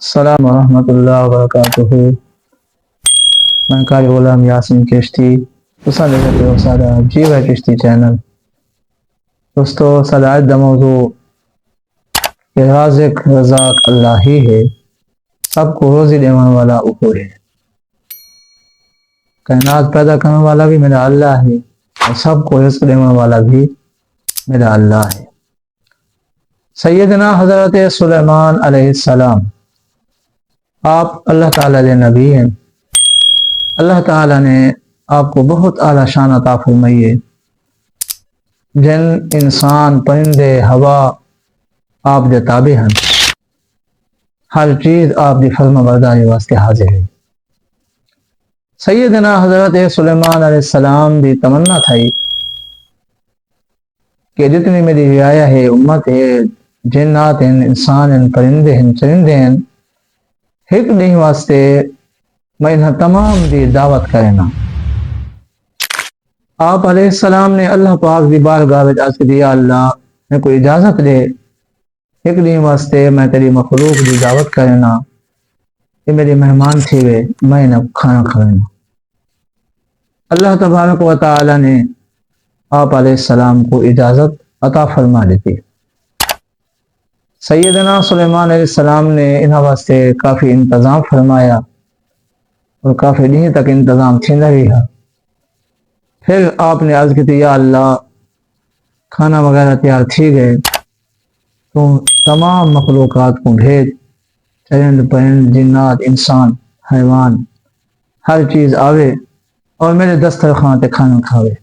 السلام ورحمۃ اللہ وبرکاتہ. میں قاری غلام یاسین چشتی تصل کرتے ہو سادہ جی بھائی چشتی چینل. دوستو صدایت دا موضوع کہ رازق رزاق اللہ ہی ہے، سب کو روزی دینے والا اوپر ہے. کائنات پیدا کرنے والا بھی میرا اللہ ہے اور سب کو رزق دینے والا بھی میرا اللہ ہے. سیدنا حضرت سلیمان علیہ السلام آپ اللہ تعالیٰ کے نبی ہیں. اللہ تعالیٰ نے آپ کو بہت اعلیٰ شان عطا فرمائی ہے. جن انسان پرندے ہوا آپ کے تابع ہیں، ہر چیز آپ کی فرما برداری واسطے حاضر ہے. سیدنا حضرت سلیمان علیہ السلام بھی تمنا تھی کہ جتنی میری رعایا ہے، امت ہے، جنات ہیں، انسان ہیں، پرندے ہیں، چرندے ہیں، ایک دن واسطے میں انہیں تمام دی دعوت کرنا. آپ علیہ السلام نے اللہ پاک دی بارگاہ میں عرض کیا، اللہ میں کوئی اجازت دے، ایک دن واسطے میں تیری مخلوق دی دعوت کرنا. یہ میری مہمان تھے وے، میں انہیں کھانا کھانا. اللہ تبارک و تعالی نے آپ علیہ السلام کو اجازت عطا فرما دیتی. سیدنا سلیمان علیہ السلام نے انہاں واسطے کافی انتظام فرمایا اور کافی دن تک انتظام تھیندا رہا. پھر آپ نے عرض کی، یا اللہ کھانا وغیرہ تیار تھی گئے تو تمام مخلوقات کو بھیج، چرند پرند جنات انسان حیوان ہر چیز آوے اور میرے دسترخوان تے کھانا کھاوے.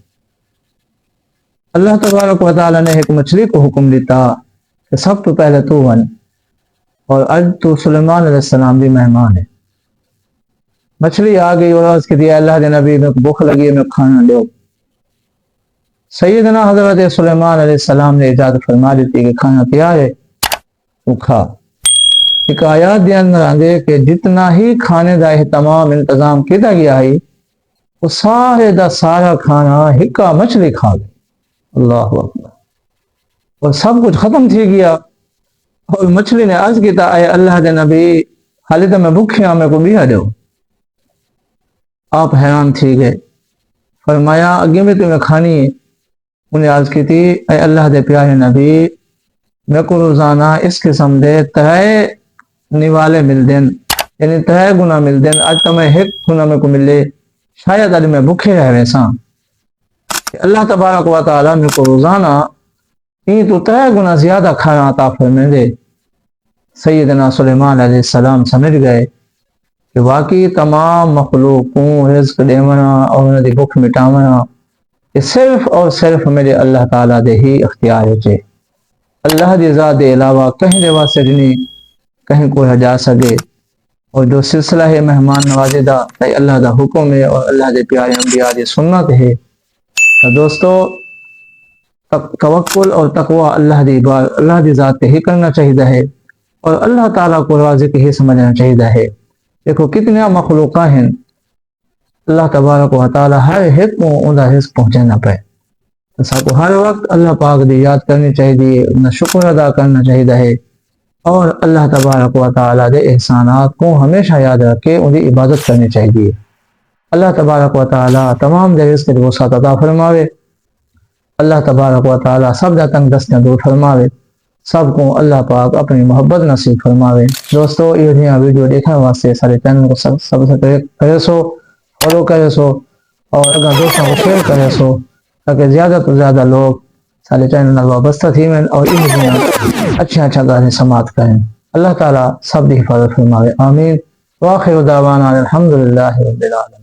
اللہ تبارک و تعالی نے ایک مچھلی کو حکم دیتا کہ سب تو پہلے تو بن، اور آج تو سلیمان علیہ السلام بھی مہمان ہے. مچھلی آ گئی اور عرض کی، اللہ کے نبی میں بھوک لگی ہے، میں کھانا دو. سیدنا حضرت سلیمان علیہ السلام نے اجازت فرما دیتی کہ کھانا تیار ہے تو کھا. ایک آیات دے اندر آندے کہ جتنا ہی کھانے دا تمام انتظام کیتا گیا ہے، وہ سارے دا سارا کھانا ہکا مچھلی کھا گئی. اللہ اکبر. اور سب کچھ ختم تھی گیا اور مچھلی نے عرض کیتا، اے اللہ دے نبی حالی تو میں بھوکھیا، میں کو بیہ دو. آپ حیران تھی گئے. فرمایا اگے میں تمہیں کھانی ہے. انہیں عرض کی تھی، اے اللہ دے پیارے نبی میں کو روزانہ اس قسم دے ترائے نوالے مل دین، یعنی ترائے گنا مل دین. آج تو میں ایک گنا میں کو ملے، شاید آج میں بھوکے رہ رہے ساں. اللہ تبارک و تعالیٰ میں کو روزانہ تو ترائے گنا زیادہ کھانا عطا فرمائے دے. سیدنا سلیمان علیہ السلام سمجھ گئے کہ واقعی تمام مخلوقوں رزق دیونا اور انہیں دی بھوک مٹاونا یہ صرف اور صرف میرے اللہ تعالیٰ دے ہی اختیار ہے. اللہ دی ذات دے علاوہ کہیں دے واسطے نہیں کہیں کوئی جا سکے. اور جو سلسلہ ہے مہمان نوازی دا اللہ دا حکم ہے اور اللہ دے پیارے انبیاء دی سنت ہے. تو دوستو توکل اور تقوی اللہ دی ذات ہی کرنا چاہیے ہے اور اللہ تعالیٰ کو رازق ہی سمجھنا چاہیے ہے. دیکھو کتنے مخلوقات ہیں، اللہ تبارک و تعالیٰ ہر ایک کو ان کا رزق پہنچانا پائے. سب کو ہر وقت اللہ پاک دی یاد کرنی چاہیے، ان شکر ادا کرنا چاہیے ہے اور اللہ تبارک و تعالیٰ دے احسانات کو ہمیشہ یاد رکھ کے ان کی عبادت کرنی چاہیے. اللہ تبارک و تعالیٰ تمام دے رزق کو وسعت عطا فرماوے. اللہ تبارک و تعالیٰ سب دا تنگ دستیاں دور فرماوے. سب کو اللہ پاک اپنی محبت نصیب فرماوے. دوستو یہ ویڈیو دیکھنے واسطے سارے چینل کو سبسکرائب کرے سو، فالو کرے سو اور اگر دوستوں کو شیئر کرے سو تاکہ زیادہ تو زیادہ لوگ سارے چینل وابستہ تھی اور اچھا گانے سماعت کریں. اللہ تعالیٰ سب دی حفاظت فرماوے. آمین. واخر دعوانا الحمدللہ رب العالمین.